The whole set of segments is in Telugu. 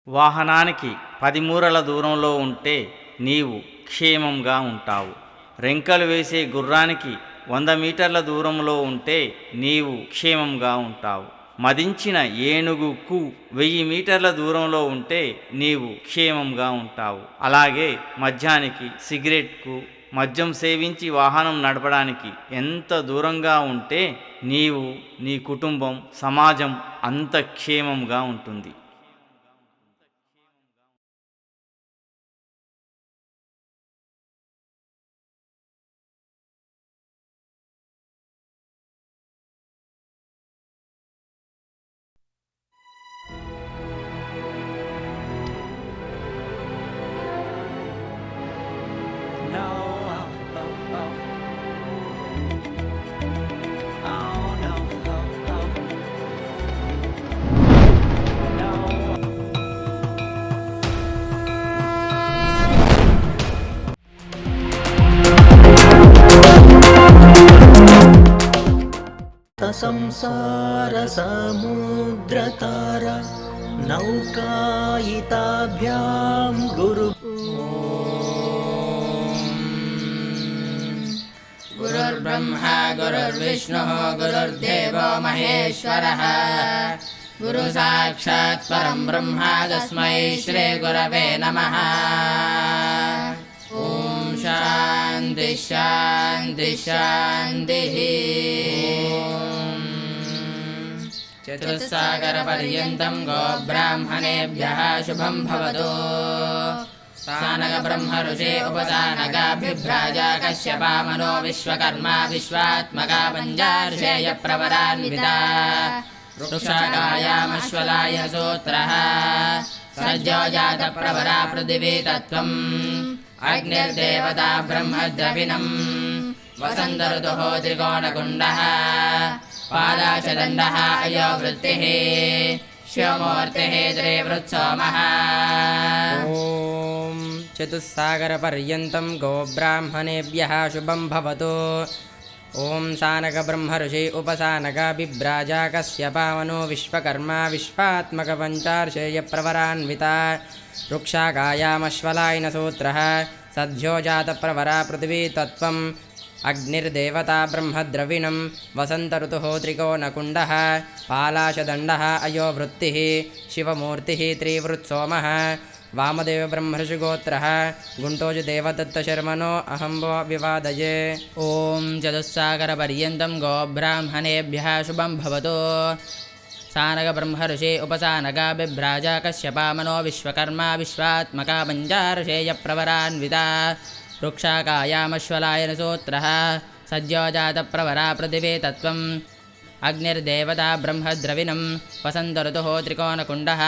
వాహనానికి 10 మూరల దూరంలో ఉంటే నీవు క్షేమంగా ఉంటావు. రెంకలు వేసే గుర్రానికి 100 మీటర్ల దూరంలో ఉంటే నీవు క్షేమంగా ఉంటావు. మదించిన ఏనుగుకు 1000 మీటర్ల దూరంలో ఉంటే నీవు క్షేమంగా ఉంటావు. అలాగే మద్యానికి, సిగరెట్కు, మద్యం సేవించి వాహనం నడపడానికి ఎంత దూరంగా ఉంటే నీవు, నీ కుటుంబం, సమాజం అంత క్షేమంగా ఉంటుంది. సంసార సముద్రతార నౌకాయితాభ్యాం గురు గురుర్బ్రహ్మా గురుర్విష్ణుః గురుర్దేవో మహేశ్వరః గురు సాక్షాత్ పరం బ్రహ్మ తస్మై శ్రీ గురవే నమః. ఓం శాంతి శాంతి శాంతి. చతుస్సాగర పర్యంతం గోబ్రాహ్మణేభ్యః శుభం భవతు. సానగ బ్రహ్మ ఋషి ఉపసానగా బిభ్రాజా కశ్యపా మనో విశ్వకర్మ విశ్వాత్మకా పంచార్షేయ ప్రవరాన్విత. వృక్షాకాయామశ్వలాయ సూత్రః సజ్జో జాత ప్రవరా పృథివీ తత్వం. అగ్నిర్దేవతా బ్రహ్మ ద్రవిణం వసంత ఋతుః త్రికోణకుండః. పాదాశదండః అయో వృత్తిః శివమూర్తిః త్రివృత్సోమః. ఓం చతుస్సాగర పర్యంతం గోబ్రాహ్మణేభ్యః శుభం భవతు. ఓం సానక బ్రహ్మ ఋషి ఉపసానక బిభ్రాజా కశ్యపా మనో విశ్వకర్మ విశ్వాత్మక పంచార్షేయ ప్రవరాన్విత. వృక్షాకాయామశ్వలాయన సూత్రః సద్భ్యో జాత ప్రవరా పృథివీ తత్వం. అగ్నిర్దేవతా బ్రహ్మ ద్రవిణం వసంత ఋతుః త్రికోణకుండః. పాలాశదండః అయో వృత్తిః శివమూర్తిః త్రివృత్సోమః. వామదేవ బ్రహ్మర్షిగోత్రః గుంటోజు దేవదత్త శర్మణో అహంబో అభివాదయే. ఓం చతుస్సాగర పర్యంతం గోబ్రాహ్మణేభ్యః శుభం భవతు. సానగ బ్రహ్మ ఋషి ఉపసానగా బిభ్రాజా కశ్యపా మనో విశ్వకర్మ విశ్వాత్మకా పంచార్షేయ ప్రవరాన్విత. వృక్షాకాయామశ్వలాయన సూత్రః సజ్జో జాత ప్రవరా పృథివీ తత్వం. అగ్నిర్దేవతా బ్రహ్మ ద్రవిణం వసంత ఋతుః త్రికోణకుండః.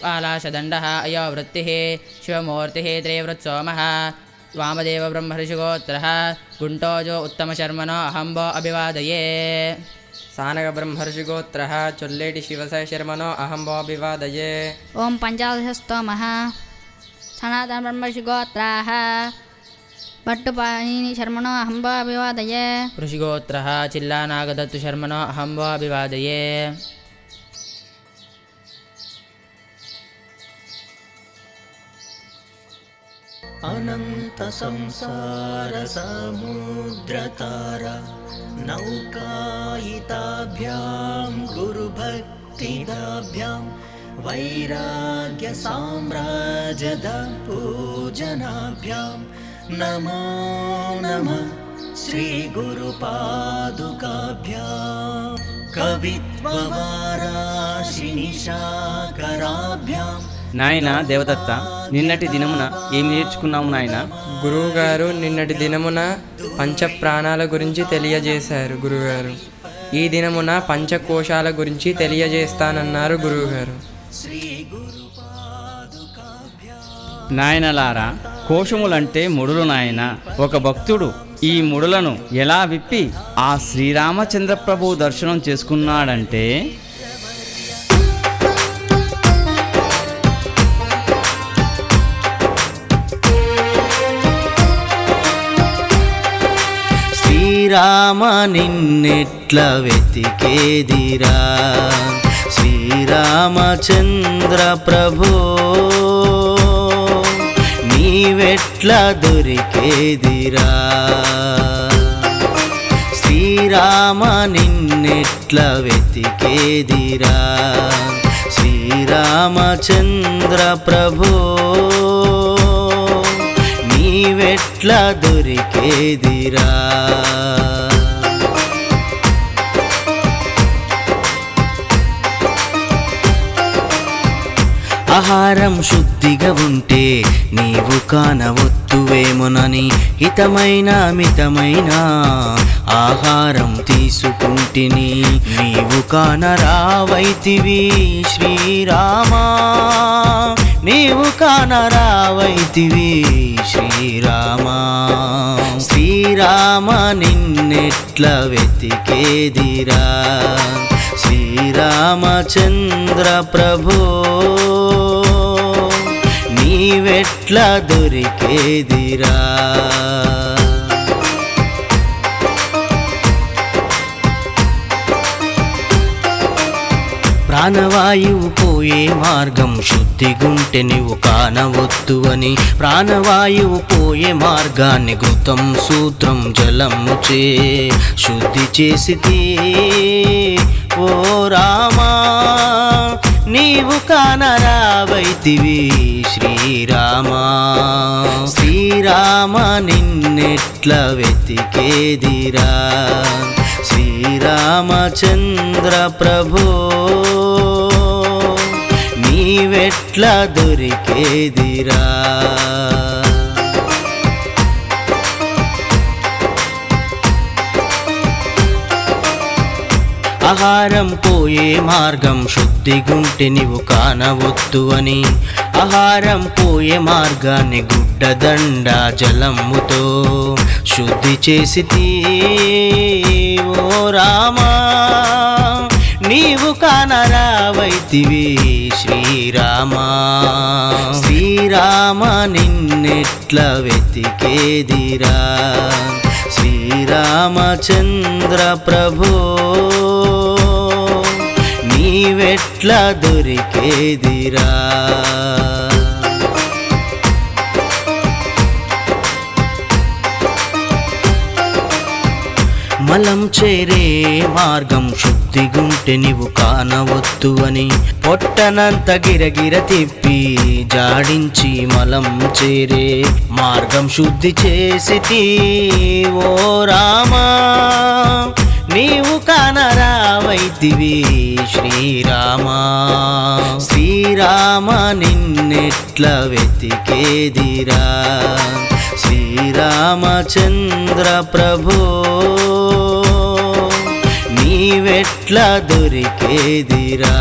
పాలాశదండః అయో వృత్తిః శివమూర్తిః త్రివృత్సోమః. వామదేవ బ్రహ్మర్షిగోత్రః గుంటోజో ఉత్తమశర్మణో అహంబో అభివాదయే. సానగ బ్రహ్మర్షిగోత్రః చొల్లేటి శివసయ శర్మణో అహంబో అభివాదయే. ఓం పంచాదశస్తోమః సనాతన బ్రహ్మర్షిగోత్రాః భట్టుపాణిని శర్మణో అహంబో అభివాదయే. ఋషిగోత్రః చిల్లానాగదత్తు శర్మణో అహంబో అభివాదయే. అనంత సంసార సముద్రతార నౌకాయితాభ్యాం గురుభక్తిదాభ్యాం వైరాగ్య సామ్రాజ్యద పూజనాభ్యాం నమో నమః శ్రీ గురుపాదుకాభ్యాం కవిత్వవారాశినిశాకరాభ్యాం. నాయనా దేవదత్త, నిన్నటి దినమున ఏమి నేర్చుకున్నాము నాయనా? గురువుగారు నిన్నటి దినమున పంచప్రాణాల గురించి తెలియజేశారు గురువుగారు. ఈ దినమున పంచకోశాల గురించి తెలియజేస్తానన్నారు గురువుగారు. నాయనలారా, కోశములంటే ముడులు నాయన. ఒక భక్తుడు ఈ ముడులను ఎలా విప్పి ఆ శ్రీరామచంద్ర ప్రభు దర్శనం చేసుకున్నాడంటే శ్రీరామ నిన్నెట్ల వెతికేదిరా శ్రీరామచంద్ర ప్రభో నీవెట్లా దొరికేదిరా శ్రీరామ నిన్నెట్ల వెతికేదిరా శ్రీరామచంద్ర ప్రభో నీవెట్లా దొరికేదిరా ఆహారం శుద్ధిగా ఉంటే నీవు కానవొత్తువేమోనని హితమైన మితమైన ఆహారం తీసుకుంటిని నీవు కానరావైతివి శ్రీరామా నీవు కానరావైతివి శ్రీరామా శ్రీరామ నిన్నెట్ల వెతికేదిరా శ్రీరామచంద్ర ప్రభో నీవెట్లా దొరికేదిరా ప్రాణవాయువు పోయే మార్గం శుద్ధిగుంటె నీవు కానవొద్దు అని ప్రాణవాయువు పోయే మార్గాన్ని ఘృతం సూత్రం జలము చే శుద్ధి చేసితి ఓ రామా నీవు కానరావైతివి శ్రీరామా శ్రీరామ నిన్నెట్ల వెతికేదిరా శ్రీరామచంద్ర ప్రభో నీవెట్లా దొరికేదిరా ఆహారం పోయే మార్గం శుద్ధిగుంటె నీవు కానవొద్దు అని ఆహారం పోయే మార్గాన్ని గుడ్డదండ జలముతో శుద్ధి చేసితి ఓ రామా నీవు కానరావైతివి శ్రీరామా శ్రీరామ నిన్నెట్ల వెతికేదిరా శ్రీరామచంద్ర ప్రభో నీవెట్లా దొరికేదిరా మలం చేరే మార్గం శుద్ధిగుంటె నీవు కానవొద్దు అని పొట్టనంత గిరగిర తిప్పి జాడించి మలం చేరే మార్గం శుద్ధి చేసితి ఓ రామా నీవు కానరావైతివి శ్రీరామా శ్రీరామ నిన్నెట్ల వెతికేదిరా శ్రీరామచంద్ర ప్రభో నీవెట్లా దొరికేదిరా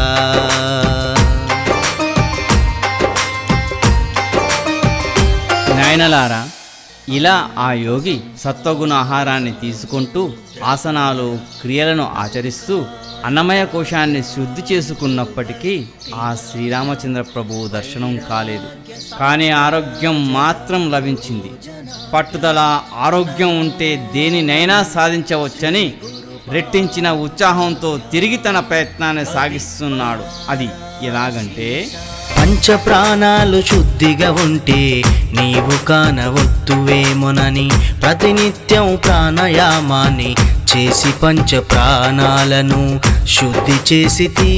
నాయనలారా ఇలా ఆ యోగి సత్వగుణ ఆహారాన్ని తీసుకుంటూ ఆసనాలు క్రియలను ఆచరిస్తూ అన్నమయ కోశాన్ని శుద్ధి చేసుకున్నప్పటికీ ఆ శ్రీరామచంద్ర ప్రభువు దర్శనం కాలేదు. కానీ ఆరోగ్యం మాత్రం లభించింది. పట్టుదల ఆరోగ్యం ఉంటే దేనినైనా సాధించవచ్చని రెట్టించిన ఉత్సాహంతో తిరిగి తన ప్రయత్నాన్ని సాగిస్తున్నాడు. అది ఎలాగంటే పంచ ప్రాణాలు శుద్ధిగా ఉంటే నీవు కానవొత్తువేమోనని ప్రతినిత్యం ప్రాణాయామాన్ని చేసి పంచ ప్రాణాలను శుద్ధి చేసితి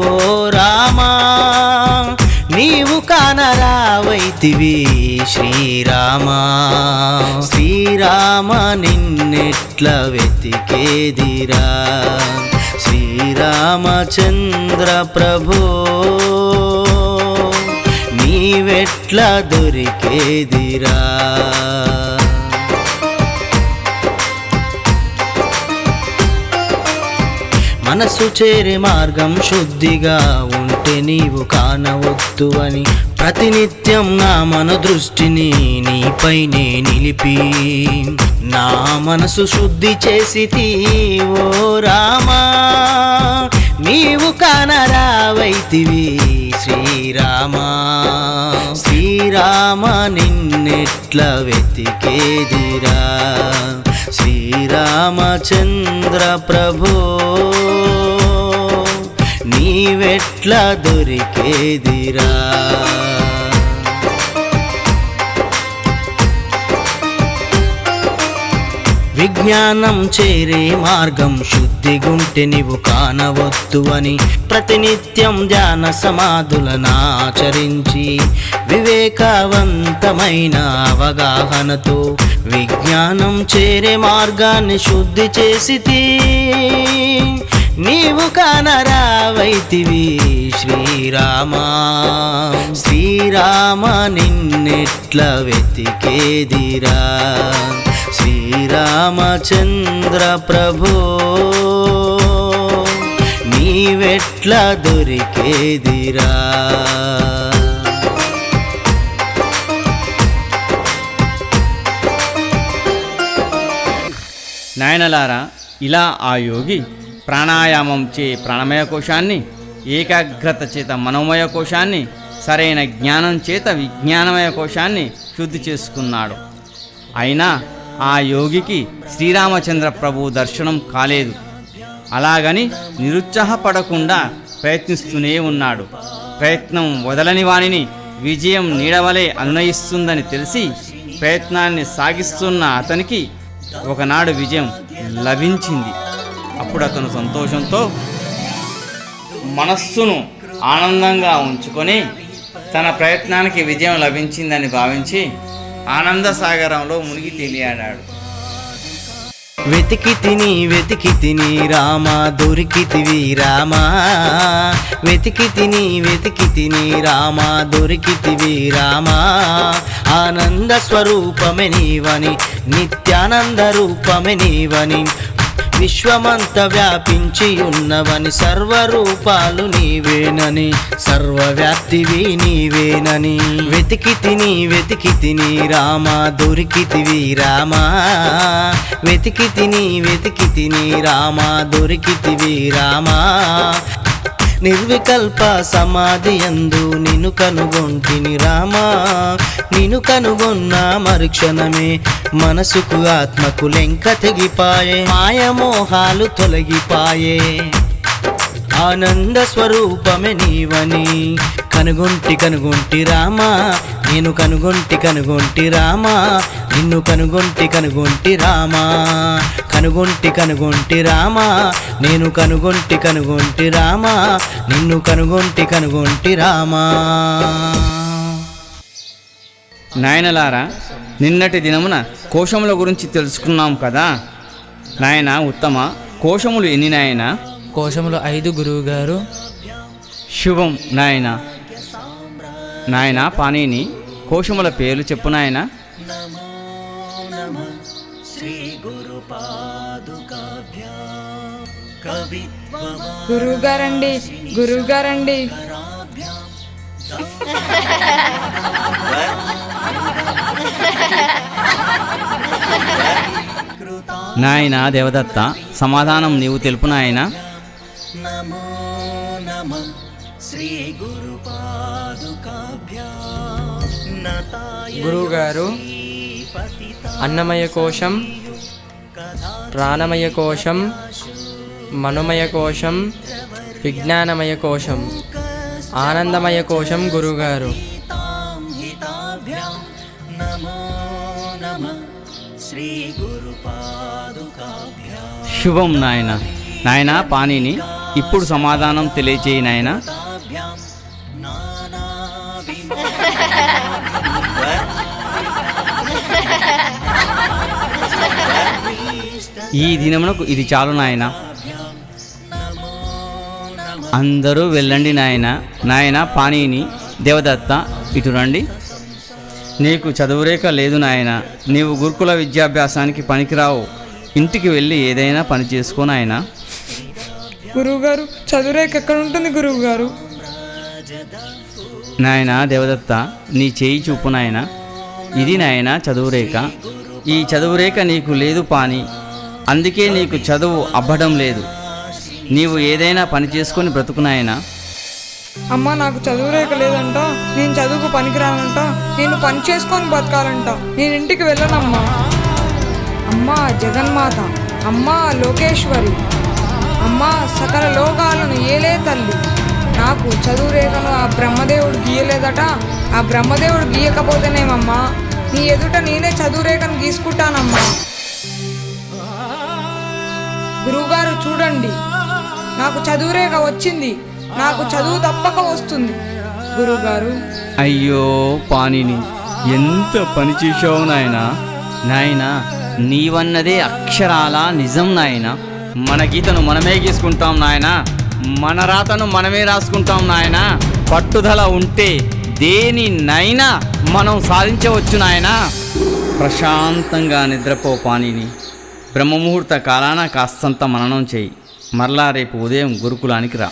ఓ రామా నీవు కానరావైతివి శ్రీరామా శ్రీరామ నిన్నెట్ల వెతికేదిరా శ్రీరామచంద్ర ప్రభో నీవెట్లా దొరికేదిరా మనసు చేరే మార్గం శుద్ధిగా ఉంటే నీవు కానవొద్దు అని ప్రతినిత్యం నా మన దృష్టిని నీపైనే నిలిపి నా మనసు శుద్ధి చేసితి ఓ రామా నీవు కానరావైతివి శ్రీరామా శ్రీరామ నిన్నెట్ల వెతికేదిరా శ్రీరామచంద్ర ప్రభో నీవెట్లా దొరికేదిరా. విజ్ఞానం చేరే మార్గం శుద్ధిగుంటే నీవు కానవద్దు అని ప్రతినిత్యం ధ్యాన సమాధులను ఆచరించి వివేకవంతమైన అవగాహనతో విజ్ఞానం చేరే మార్గాన్ని శుద్ధి చేసితి. నీవు కానరావైతివి శ్రీరామా. శ్రీరామ నిన్నెట్లా వెతికేదిరా. శ్రీరామచంద్ర ప్రభో నీవెట్లా దొరికేదిరా. నాయనలారా, ఇలా ఆ యోగి ప్రాణాయామం చే ప్రాణమయ కోశాన్ని, ఏకాగ్రత చేత మనోమయ కోశాన్ని, సరైన జ్ఞానం చేత విజ్ఞానమయ కోశాన్ని శుద్ధి చేసుకున్నాడు. అయినా ఆ యోగికి శ్రీరామచంద్ర ప్రభు దర్శనం కాలేదు. అలాగని నిరుత్సాహపడకుండా ప్రయత్నిస్తూనే ఉన్నాడు. ప్రయత్నం వదలని వానిని విజయం నీడవలే అనునయిస్తుందని తెలిసి ప్రయత్నాన్ని సాగిస్తున్న అతనికి ఒకనాడు విజయం లభించింది. అప్పుడు అతను సంతోషంతో మనస్సును ఆనందంగా ఉంచుకొని తన ప్రయత్నానికి విజయం లభించిందని భావించి ఆనంద సాగరంలో మునిగి తేలియాడాడు. వెతికి తిని రామా దొరికితివి రామా. వెతికి తిని రామా దొరికితివి రామా. ఆనంద స్వరూపమే నీవని, నిత్యానంద రూపమే నీవని, విశ్వమంత వ్యాపించి ఉన్నవని, సర్వరూపాలు నీవేనని, సర్వవ్యాప్తివి నీవేనని. వెతికి తిని రామా దొరికితివి రామా. వెతికి తిని రామా దొరికితివి రామా. నిర్వికల్ప సమాధి యందు నిన్ను కనుగొంటిని రామా. నిన్ను కనుగొన్న మరుక్షణమే మనసుకు ఆత్మకు లెంక తెగిపాయే. మాయమోహాలు తొలగిపాయే. ఆనంద స్వరూపమే నీవని కనుగొంటి రామా. నేను కనుగొంటి రామా. నిన్ను కనుగొంటి రామా. కనుగొంటి రామా. నేను కనుగొంటి రామా. నిన్ను కనుగొంటి రామా. నాయనలారా, నిన్నటి దినమున కోశముల గురించి తెలుసుకున్నాం కదా. నాయన ఉత్తమ, కోశములు ఎన్ని నాయన? కోశములు 5 గురువుగారు. శుభం నాయన. నాయన పానీని కోశముల పేర్లు చెప్పు నాయన. గురువుగారండి. నాయన దేవదత్త, సమాధానం నీవు తెలుపు నాయన. గురువుగారు, అన్నమయ కోశం, ప్రాణమయ కోశం, మనోమయ కోశం, విజ్ఞానమయ కోశం, ఆనందమయ కోశం. గురువుగారు, శుభం నాయన. నాయన పానీని ఇప్పుడు సమాధానం తెలియచేయి నాయన. ఈ దినమునకు ఇది చాలు నాయన. అందరూ వెళ్ళండి నాయన. నాయన పానీని, దేవదత్త ఇటు రండి. నీకు చదువురేఖ లేదు నాయన. నీవు గురుకుల విద్యాభ్యాసానికి పనికిరావు. ఇంటికి వెళ్ళి ఏదైనా పని చేసుకో నాయన. గురువుగారు, చదువురేఖ ఎక్కడ ఉంటుంది గురువుగారు? నాయన దేవదత్త, నీ చేయి చూపు నాయన. ఇది నాయన చదువురేఖ. ఈ చదువురేఖ నీకు లేదు పాని, అందుకే నీకు చదువు అబ్బడం లేదు. నీవు ఏదైనా పని చేసుకొని బ్రతుకు నాయనా. అమ్మ, నాకు చదువురేఖ లేదంట. నేను చదువుకు పనికిరానంట. నేను పని చేసుకొని బతకాలంట. నేను ఇంటికి వెళ్ళనమ్మా. అమ్మా జగన్మాత, అమ్మా లోకేశ్వరి, అమ్మా సకల లోకాలను ఏలే తల్లి, నాకు చదువు రేఖను ఆ బ్రహ్మదేవుడు గీయలేదట. ఆ బ్రహ్మదేవుడు గీయకపోతేనేమమ్మా నీ ఎదుట నేనే చదువు రేఖను గీసుకుంటానమ్మా. గురువుగారు చూడండి, నాకు చదువు రేఖ వచ్చింది. నాకు చదువు తప్పక వస్తుంది గురువుగారు. అయ్యో పాణిని, ఎంత పని చేశావు నాయనా. నాయనా, నీవన్నదే అక్షరాల నిజం నాయనా. మన గీతను మనమే గీసుకుంటాం నాయనా. మన రాతను మనమే రాసుకుంటాం నాయనా. పట్టుదల ఉంటే దేనినైనా మనం సాధించవచ్చు నాయనా. ప్రశాంతంగా నిద్రపో పాణిని. బ్రహ్మముహూర్త కాలాన కాస్తంత మననం చేయి. మరలా రేపు ఉదయం గురుకులానికి రా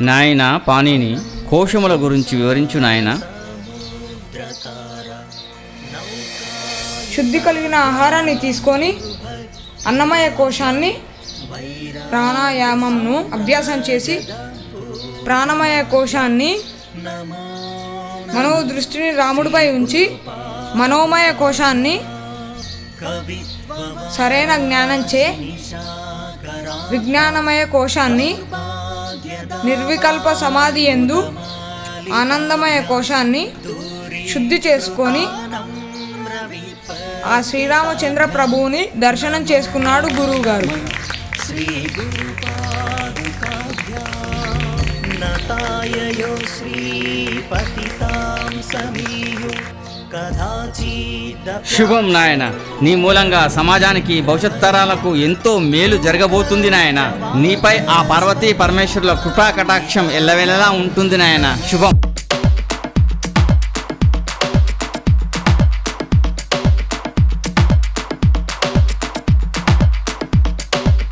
నాయన. పాణిని, కోశముల గురించి వివరించు నాయన. శుద్ధి కలిగిన ఆహారాన్ని తీసుకొని అన్నమయ కోశాన్ని ప్రాణాయామంను అభ్యాసం చేసి ప్రాణమయ కోశాన్ని మనో దృష్టిని రాముడిపై ఉంచి మనోమయ కోశాన్ని సరైన జ్ఞానంచే విజ్ఞానమయ కోశాన్ని నిర్వికల్ప సమాధి యందు ఆనందమయ కోశాన్ని శుద్ధి చేసుకొని ఆ శ్రీరామచంద్ర ప్రభువుని దర్శనం చేసుకున్నాడు గురువుగారు. శుభం నాయన. నీ మూలంగా సమాజానికి భవిష్యత్ తరాలకు ఎంతో మేలు జరగబోతుంది నాయన. నీపై ఆ పార్వతీ పరమేశ్వరుల కృపా కటాక్షం ఎల్లవేళలా ఉంటుంది నాయన. శుభం.